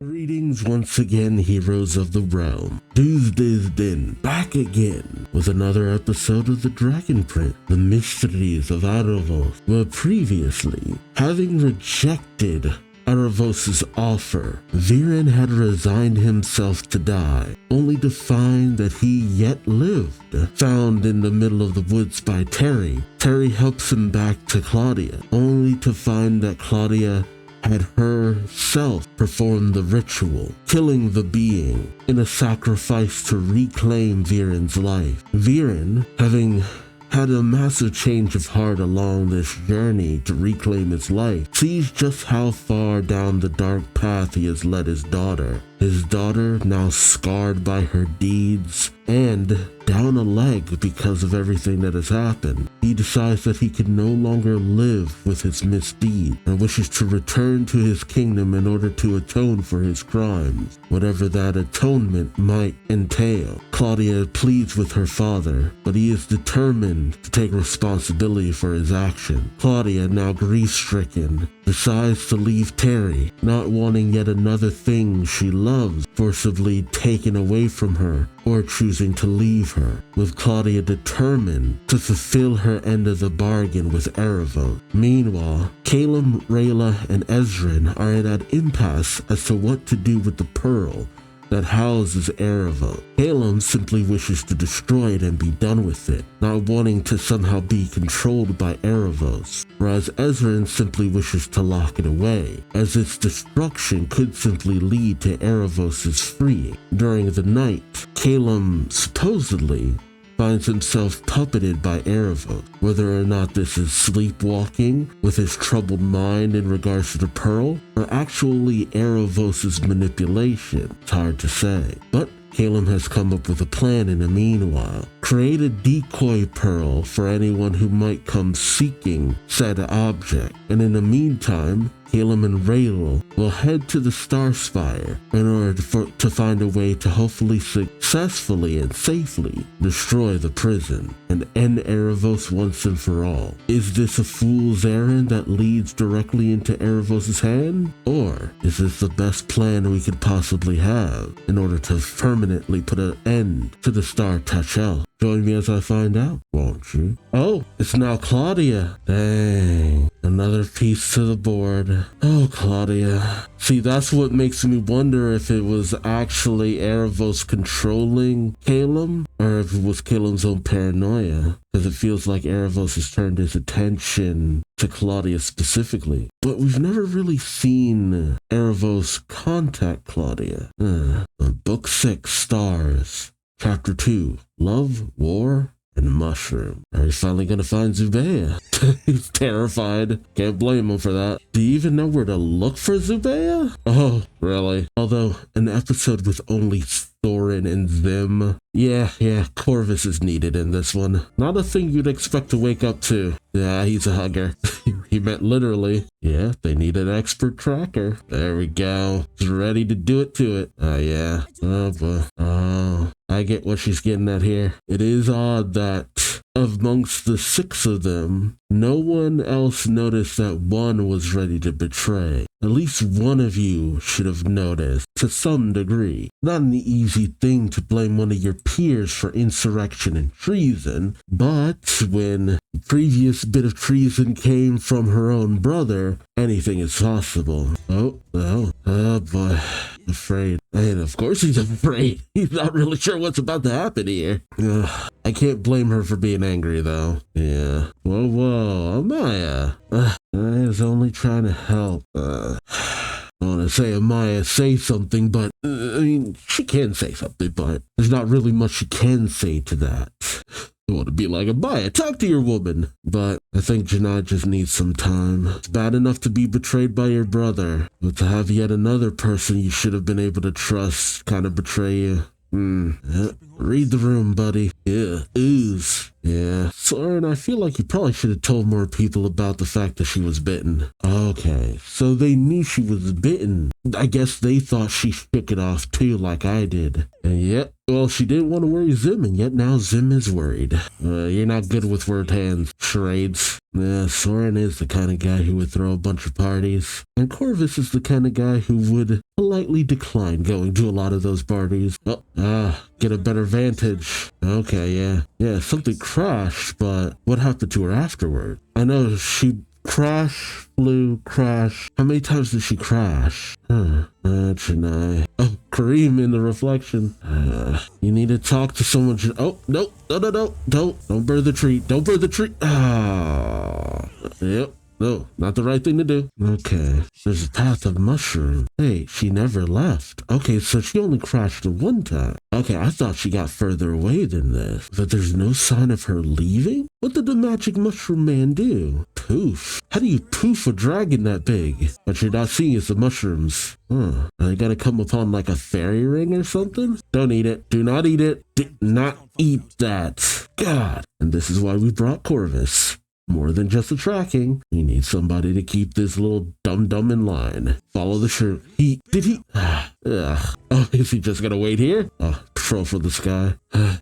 Greetings once again, heroes of the realm. Duuz-Diz-Din back again with another episode of the Dragon Prince, the mysteries of Aaravos. Where previously, having rejected Aaravos' offer, Viren had resigned himself to die, only to find that he yet lived. Found in the middle of the woods by Terry, Terry helps him back to Claudia, only to find that Claudia had herself performed the ritual, killing the being in a sacrifice to reclaim Viren's life. Viren, having had a massive change of heart along this journey to reclaim his life, sees just how far down the dark path he has led his daughter. His daughter, now scarred by her deeds and down a leg because of everything that has happened, he decides that he can no longer live with his misdeed and wishes to return to his kingdom in order to atone for his crimes, whatever that atonement might entail. Claudia pleads with her father, but he is determined to take responsibility for his action. Claudia, now grief-stricken, decides to leave Terry, not wanting yet another thing she loves forcibly taken away from her or choosing to leave her, with Claudia determined to fulfill her end of the bargain with Aaravos. Meanwhile, Caleb, Rayla, and Ezrin are at an impasse as to what to do with the pearl that houses Aaravos. Caleb simply wishes to destroy it and be done with it, not wanting to somehow be controlled by Aaravos, whereas Ezrin simply wishes to lock it away, as its destruction could simply lead to Aaravos' freeing. During the night, Caleb supposedly finds himself puppeted by Aaravos. Whether or not this is sleepwalking with his troubled mind in regards to the pearl, or actually Aaravos' manipulation, it's hard to say. But Caleb has come up with a plan in the meanwhile. Create a decoy pearl for anyone who might come seeking said object, and in the meantime, Caleb and Rayla will head to the Star Spire in order to find a way to hopefully successfully and safely destroy the prison and end Aaravos once and for all. Is this a fool's errand that leads directly into Aaravos' hand? Or is this the best plan we could possibly have in order to permanently put an end to the Star Touch-Elf? Join me as I find out, won't you? Oh, it's now Claudia. Dang. Another piece to the board. Oh, Claudia. See, that's what makes me wonder if it was actually Aaravos controlling Caleb, or if it was Caleb's own paranoia, because it feels like Aaravos has turned his attention to Claudia specifically. But we've never really seen Aaravos contact Claudia. Book 6, Stars. Chapter 2, Love, War, and Mushroom. Are you finally gonna find Zubeia? He's terrified. Can't blame him for that. Do you even know where to look for Zubeia? Oh, really? Although, an episode with only Thorin and Zim. Yeah, Corvus is needed in this one. Not a thing you'd expect to wake up to. Yeah, he's a hugger. He meant literally. Yeah, they need an expert tracker. There we go. He's ready to do it to it. Oh, yeah. Oh, boy. Oh, I get what she's getting at here. It is odd that amongst the 6 of them, no one else noticed that one was ready to betray. At least one of you should have noticed, to some degree. Not an easy thing to blame one of your peers for insurrection and treason, but when the previous bit of treason came from her own brother, anything is possible. Oh boy, afraid. And of course he's afraid. He's not really sure what's about to happen here. I can't blame her for being angry though. Yeah. Whoa, Amaya. I was only trying to help. I want to say Amaya say something, but I mean, she can say something, but there's not really much she can say to that. I want to be like, Amaya, talk to your woman. But I think Janai just needs some time. It's bad enough to be betrayed by your brother, but to have yet another person you should have been able to trust kind of betray you. Read the room, buddy. Yeah, ooze. Yeah, Soren, I feel like you probably should have told more people about the fact that she was bitten. Okay, so they knew she was bitten. I guess they thought she shook it off too, like I did. And yet, well, she didn't want to worry Zim, and yet now Zim is worried. You're not good with word hands, charades. Yeah, Soren is the kind of guy who would throw a bunch of parties. And Corvus is the kind of guy who would politely decline going to a lot of those parties. Get a better vantage. Okay, yeah. Yeah, something crashed, but what happened to her afterward? I know she flew, crash. How many times did she crash? Chennai. Oh, Kareem in the reflection. You need to talk to someone. Oh, no, don't burn the tree. Don't burn the tree. Yep. No, not the right thing to do. Okay, there's a path of mushroom. Hey, she never left. Okay, so she only crashed one time. Okay, I thought she got further away than this. But there's no sign of her leaving? What did the magic mushroom man do? Poof. How do you poof a dragon that big? What you're not seeing is the mushrooms. I gotta come upon like a fairy ring or something? Don't eat it. Do not eat it. Do not eat that. God. And this is why we brought Corvus. More than just a tracking. We need somebody to keep this little dum-dum in line. Follow the shirt. Did he? Oh, is he just gonna wait here? Oh, patrol for the sky.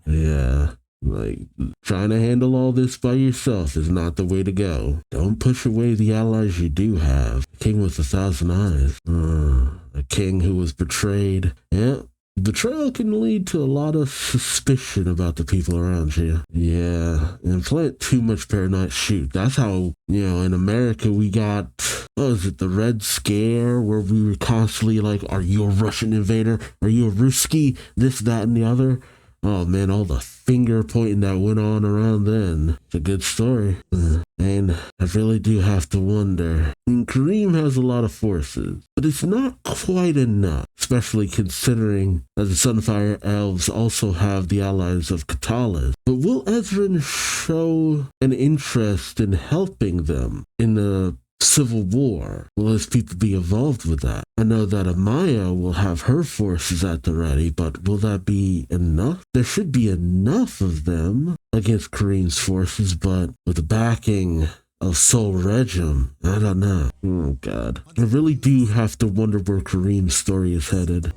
Yeah. Like, trying to handle all this by yourself is not the way to go. Don't push away the allies you do have. A king with 1,000 eyes. A king who was betrayed. Yeah. Betrayal can lead to a lot of suspicion about the people around you. Yeah, and plant too much paranoid. Shoot, that's how, in America we got, the Red Scare, where we were constantly like, are you a Russian invader? Are you a Ruski? This, that, and the other. Oh man, all the finger pointing that went on around then. It's a good story. And I really do have to wonder. Kareem has a lot of forces, but it's not quite enough, especially considering that the Sunfire Elves also have the allies of Katalas. But will Ezran show an interest in helping them in the civil war? Will his people be involved with that? I know that Amaya will have her forces at the ready, but will that be enough? There should be enough of them against Kareem's forces, but with the backing of Sol Regim, I don't know. Oh God, I really do have to wonder where Kareem's story is headed.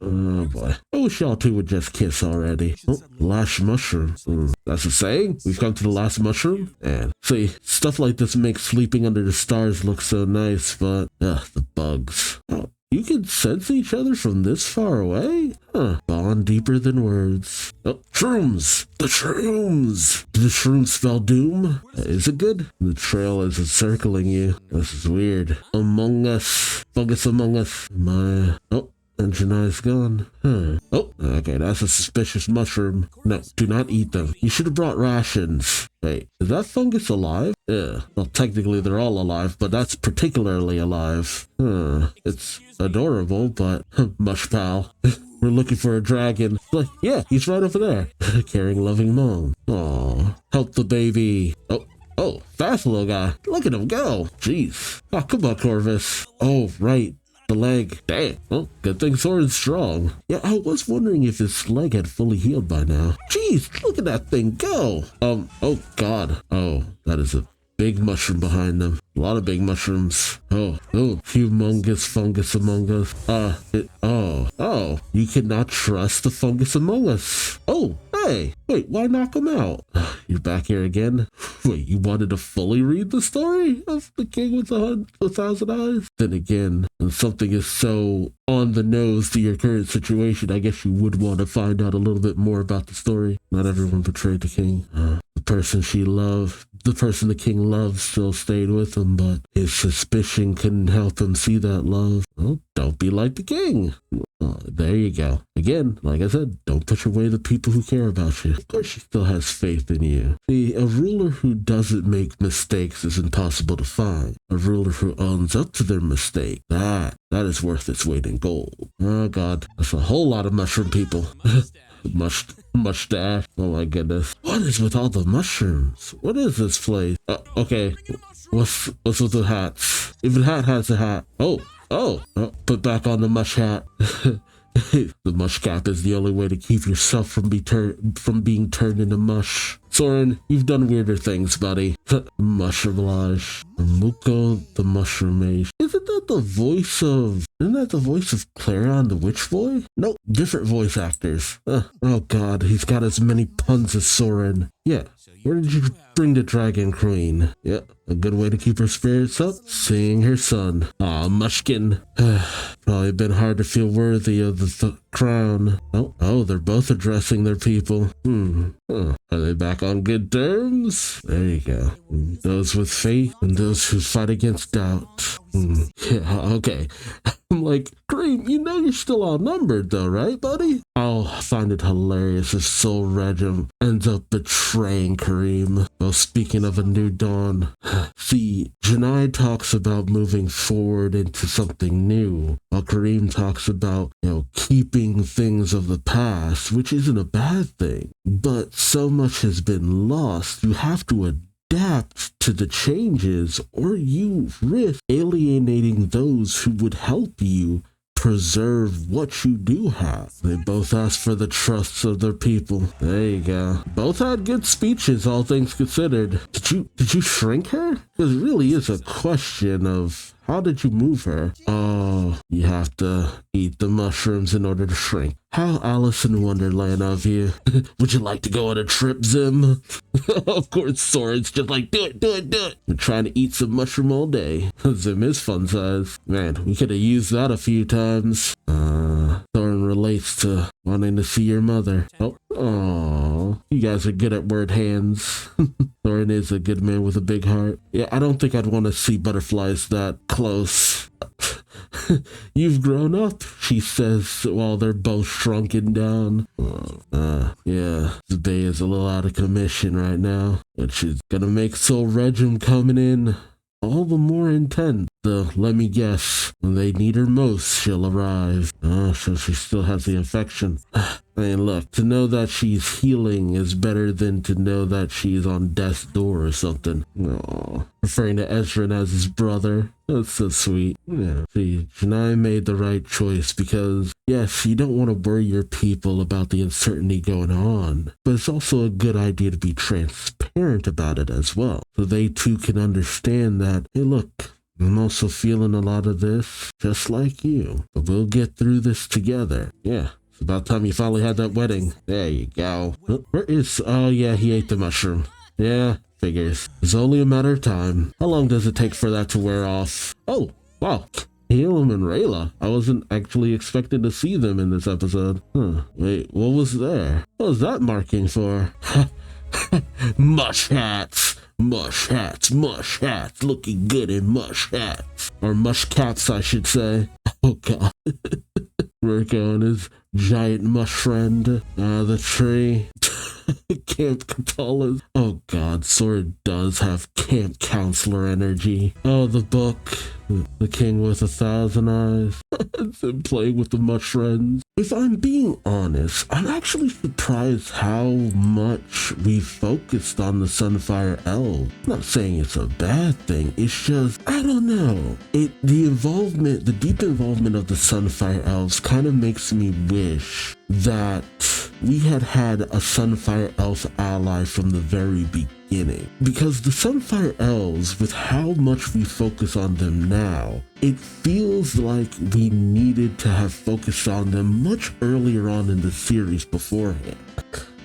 Oh boy, I wish y'all two would just kiss already. Oh, last mushroom. That's a saying. We've come to the last mushroom. And see, stuff like this makes sleeping under the stars look so nice, but the bugs. Oh, you can sense each other from this far away? Bond deeper than words. Oh, shrooms! The shrooms! Do the shrooms spell doom? Is it good? The trail is encircling you. This is weird. Among Us. Fungus Among Us. And Janai's gone. Oh, okay, that's a suspicious mushroom. No, do not eat them. You should have brought rations. Wait, is that fungus alive? Yeah, well, technically they're all alive, but that's particularly alive. It's adorable, but mush pal. We're looking for a dragon. Like, yeah, he's right over there. Caring, loving mom. Aw, help the baby. Oh, fast little guy. Look at him go. Jeez. Oh, come on, Corvus. Oh, right. The leg. Dang. Well, good thing Soren's strong. Yeah, I was wondering if his leg had fully healed by now. Jeez, look at that thing go. Oh God. Oh, that is a big mushroom behind them. A lot of big mushrooms. Oh, humongous fungus among us. You cannot trust the fungus among us. Oh, hey, wait, why knock him out? You're back here again? Wait, you wanted to fully read the story of the king with 1,000 eyes? Then again, when something is so on the nose to your current situation, I guess you would want to find out a little bit more about the story. Not everyone betrayed the king. The person she loved, the person the king loved still stayed with him, but his suspicion couldn't help him see that love. Well, don't be like the king. There you go. Again, like I said, don't push away the people who care about you. Of course she still has faith in you. See, a ruler who doesn't make mistakes is impossible to find. A ruler who owns up to their mistake, that is worth its weight in gold. Oh God, that's a whole lot of mushroom people. Mustache. Oh my goodness. What is with all the mushrooms? What is this place? Okay. What's with the hats? Even hat has a hat. Oh, put back on the mush hat. The mush cap is the only way to keep yourself from being turned into mush. Soren, you've done weirder things, buddy. Mushroomage. Muko the Mushroom Mage. Isn't that the voice of Clarion the Witch Boy? Nope, different voice actors. Oh god, he's got as many puns as Soren. Yeah, where did you bring the Dragon Queen? Yeah, a good way to keep her spirits up? Seeing her son. Aw, Mushkin. Probably been hard to feel worthy of the crown. Oh, they're both addressing their people. Are they back on good terms? There you go. Those with faith and those who fight against doubt. Yeah, okay. I'm like, Cream, you know you're still outnumbered though, right, buddy? I'll find it hilarious if Soul Regim ends up betraying Kareem. Well, speaking of a new dawn, see, Janai talks about moving forward into something new, while Kareem talks about, keeping things of the past, which isn't a bad thing. But so much has been lost, you have to adapt to the changes, or you risk alienating those who would help you preserve what you do have. They both ask for the trust of their people. There you go. Both had good speeches, all things considered. Did you shrink her? Because it really is a question of how did you move her? Oh, you have to eat the mushrooms in order to shrink. How Alice in Wonderland of you. Would you like to go on a trip, Zim? Of course, Soren's just like, do it. I'm trying to eat some mushroom all day. Zim is fun size. Man, we could have used that a few times. Soren relates to wanting to see your mother. Oh, you guys are good at word hands. Soren is a good man with a big heart. Yeah, I don't think I'd want to see butterflies that close. You've grown up, she says, while they're both shrunken down. Yeah, the bay is a little out of commission right now, which is gonna make Soul Regim coming in all the more intense. So let me guess, when they need her most, she'll arrive. So she still has the infection. I mean, look, to know that she's healing is better than to know that she's on death's door or something. Aww. Referring to Ezrin as his brother. That's so sweet. Yeah. See, Janai made the right choice because, yes, you don't want to worry your people about the uncertainty going on, but it's also a good idea to be transparent about it as well, so they too can understand that, hey, look, I'm also feeling a lot of this, just like you, but we'll get through this together. Yeah. It's about time you finally had that wedding. There you go. Where is... Oh, yeah, he ate the mushroom. Yeah, figures. It's only a matter of time. How long does it take for that to wear off? Oh, wow. Halem and Rayla. I wasn't actually expecting to see them in this episode. Wait, what was there? What was that marking for? Mush hats. Mush hats, looking good in mush hats. Or mush caps, I should say. Oh, God. Mirko and his giant mush friend. The tree. Camp Katala's. Oh, God, Sora does have camp counselor energy. Oh, the book. The King with 1,000 Eyes. It's him playing with the mush friends. If I'm being honest, I'm actually surprised how much we focused on the Sunfire Elves. I'm not saying it's a bad thing, it's just, I don't know. The deep involvement of the Sunfire Elves kind of makes me wish that we had a Sunfire Elf ally from the very beginning. Because the Sunfire Elves, with how much we focus on them now, it feels like we needed to have focused on them much earlier on in the series beforehand.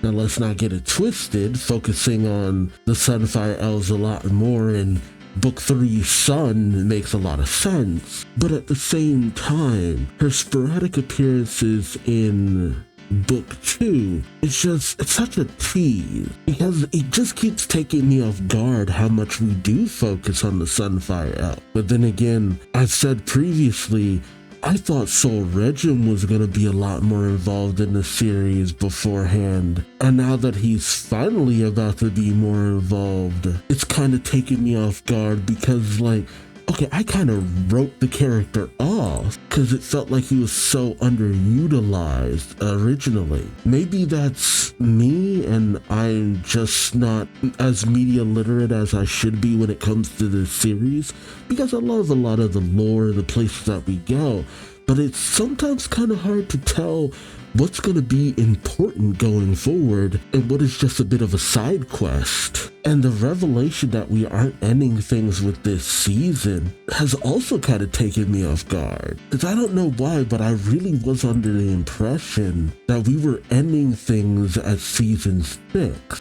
Now let's not get it twisted, focusing on the Sunfire Elves a lot more in Book 3's Sun makes a lot of sense, but at the same time, her sporadic appearances in Book 2, it's such a tease, because it just keeps taking me off guard how much we do focus on the Sunfire Elf. But then again, I've said previously, I thought Soul Regim was going to be a lot more involved in the series beforehand, and now that he's finally about to be more involved, it's kind of taking me off guard because, like, okay, I kind of wrote the character off because it felt like he was so underutilized originally. Maybe that's me and I'm just not as media literate as I should be when it comes to this series, because I love a lot of the lore and the places that we go. but it's sometimes kind of hard to tell what's going to be important going forward and what is just a bit of a side quest. And the revelation that we aren't ending things with this season has also kind of taken me off guard. Because I don't know why, but I really was under the impression that we were ending things at season 6.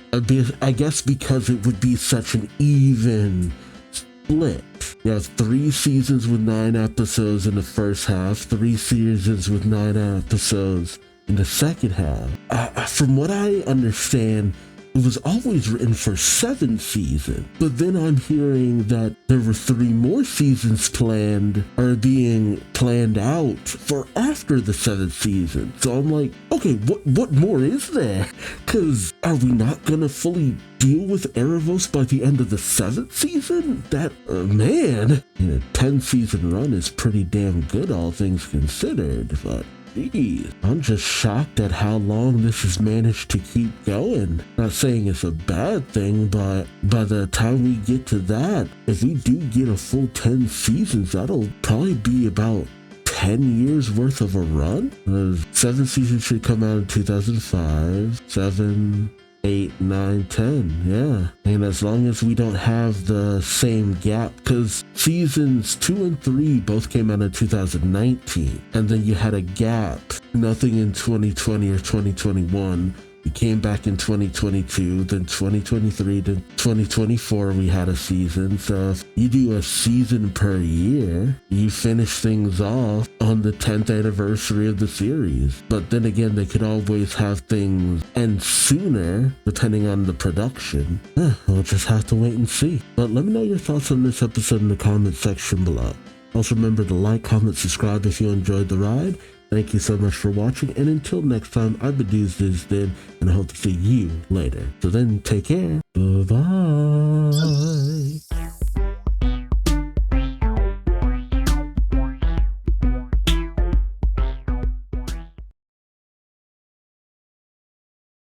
I guess because it would be such an even split. You have 3 seasons with 9 episodes in the first half, 3 seasons with 9 episodes in the second half. From what I understand, it was always written for 7 seasons, but then I'm hearing that there were 3 more seasons planned or being planned out for after the 7th season. So I'm like, okay, what more is there? Because are we not gonna fully deal with Aaravos by the end of the 7th season? That, man, a 10 season run is pretty damn good, all things considered, but geez, I'm just shocked at how long this has managed to keep going. Not saying it's a bad thing, but by the time we get to that, if we do get a full 10 seasons, that'll probably be about 10 years worth of a run. The 7th season should come out in 2005, 7, 8, 9, 10, yeah. And as long as we don't have the same gap, because seasons 2 and 3 both came out in 2019, and then you had a gap, nothing in 2020 or 2021. We came back in 2022, then 2023, then 2024 we had a season. So if you do a season per year, you finish things off on the 10th anniversary of the series. But then again, they could always have things end sooner, depending on the production. We'll just have to wait and see. But let me know your thoughts on this episode in the comment section below. Also remember to like, comment, subscribe if you enjoyed the ride. Thank you so much for watching, and until next time, I've been Duuz-Diz-Din, and I hope to see you later. So then, take care. Bye-bye.